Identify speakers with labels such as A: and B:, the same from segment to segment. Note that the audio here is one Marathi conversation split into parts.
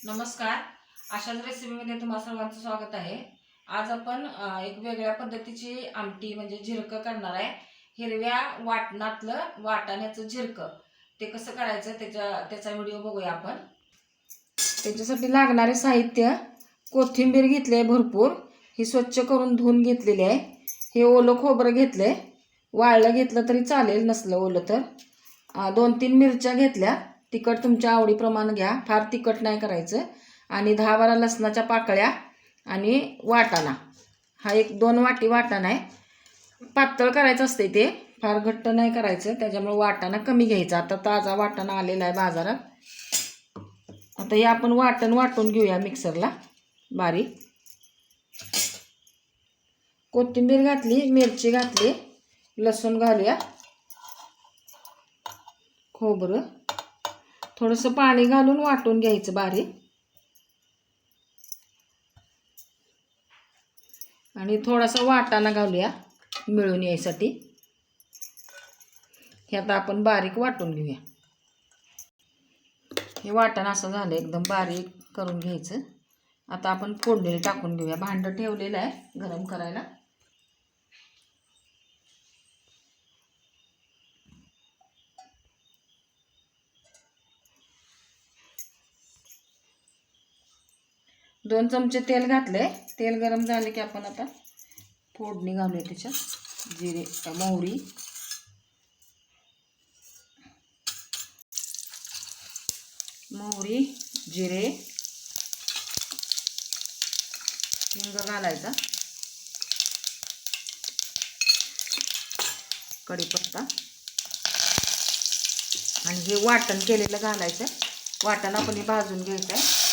A: नमस्कार. अशाच रेसिपीमध्ये तुम्हा सर्वांचं स्वागत आहे. आज आपण एक वेगळ्या पद्धतीची आमटी म्हणजे झिरकं करणार आहे. हिरव्या वाटणातलं वाटाण्याचं झिरकं. ते कसं करायचं त्याचा व्हिडिओ बघूया आपण. त्याच्यासाठी लागणारे साहित्य: कोथिंबीर घेतली आहे भरपूर, ही स्वच्छ करून धुवून घेतलेली आहे. हे ओलं खोबरं घेतलंय, वाळलं घेतलं तरी चालेल, नसलं ओलं तर. 2-3 मिरच्या घेतल्या, तिखट तुमच्या आवडीप्रमाणे घ्या, फार तिखट नाही करायचं. आणि 10-12 लसणाच्या पाकळ्या आणि वाटाणा. हा 1-2 वाटी वाटाणा आहे. पातळ करायचं असते ते, फार घट्ट नाही करायचं, त्याच्यामुळे वाटाणा कमी घ्यायचा. आता ताजा वाटाणा आलेला आहे बाजारात. आता हे आपण वाटून घेऊया मिक्सरला बारीक. कोथिंबीर घातली, मिरची घातली, लसूण घालूया, खोबरं, थोडंसं पाणी घालून वाटून घ्यायचं बारीक. आणि थोडासा वाटाणा घालूया मिळून यायसाठी. हे आता आपण बारीक वाटून घेऊया. हे वाटाणा असं झालं, एकदम बारीक करून घ्यायचं. आता आपण फोडणीला टाकून घेऊया. भांडं ठेवलेलं आहे गरम करायला. दोन चमचे तेल घातले. तेल गरम झाले की आपण आता फोडणी घालूया त्याच्यात. जिरे, मोहरी, जिरे, हिंग घालायचा, कढीपत्ता, आणि हे वाटण केलेलं घालायचं. वाटण आपण हे भाजून घ्यायचं आहे.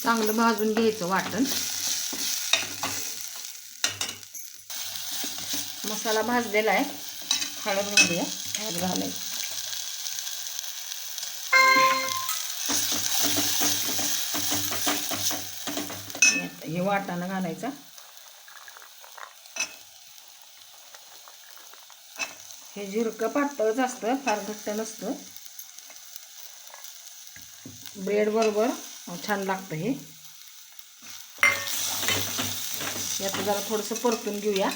A: चांगलं भाजून घ्यायचं वाटण. मसाला भाजलेला आहे. हळद घालूया, हळद घालायची. हे वाटाणा घालायचा. हे झिरकं पातळच असतं, फार घट्ट नसतं. ब्रेड बरोबर छान लागतं हे. यात जरा थोडंसं परतून घेऊया.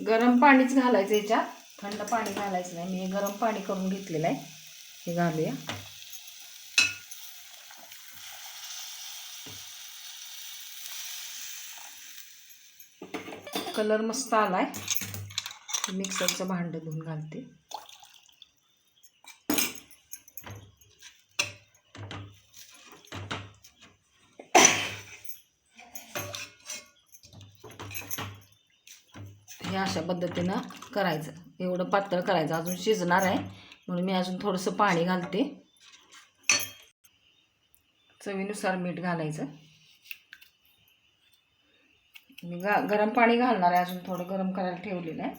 A: गरम पाणीच घालायचं याच्यात, थंड पाणी घालायचं नाही. मी गरम पाणी करून घेतलेलं आहे, हे घालूया. कलर मस्त आलाय. मिक्सरचं भांडं धुवून घालते. हे अशा पद्धतीनं करायचं. एवढं पातळ करायचं, अजून शिजणार आहे म्हणून मी अजून थोडंसं पाणी घालते. चवीनुसार मीठ घालायचं. मी गरम पाणी घालणार आहे, अजून थोडं गरम करायला ठेवलेलं आहे.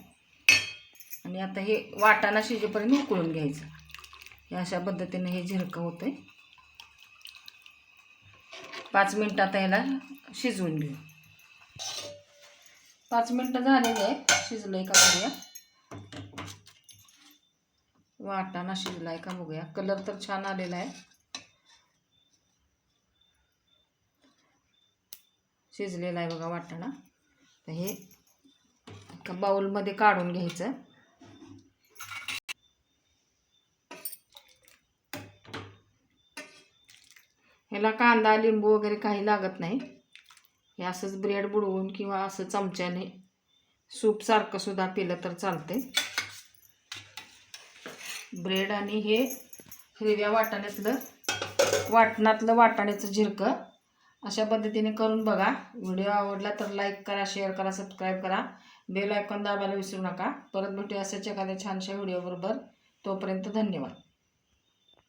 A: आणि आता हे वाटाणा शिजेपर्यंत उकळून घ्यायचं. हे अशा पद्धतीने हे झिरकं होतंय. 5 मिनिटात ह्याला शिजवून घेऊ. 5 मिनिटं झालेले आहे. शिजलंय का बघूया. वाटाणा शिजलाय का बघूया. कलर तर छान आलेला आहे. शिजलेला आहे बघा वाटाणा. तर हे एका बाउलमध्ये काढून घ्यायचं. ह्याला कांदा, लिंबू वगैरे काही लागत नाही. हे असंच ब्रेड बुडवून किंवा असं चमच्याने सूपसारखं सुद्धा पिलं तर चालते. ब्रेड आणि हे हिरव्या वाटणातलं वाटाण्याचं झिरकं अशा पद्धतीने करून बघा. व्हिडिओ आवडला तर लाईक करा, शेअर करा, सबस्क्राईब करा, बेल आयकॉन दाबायला विसरू नका. परत भेटूया अशाच एखाद्या छानशा व्हिडिओ बरोबर. तोपर्यंत धन्यवाद.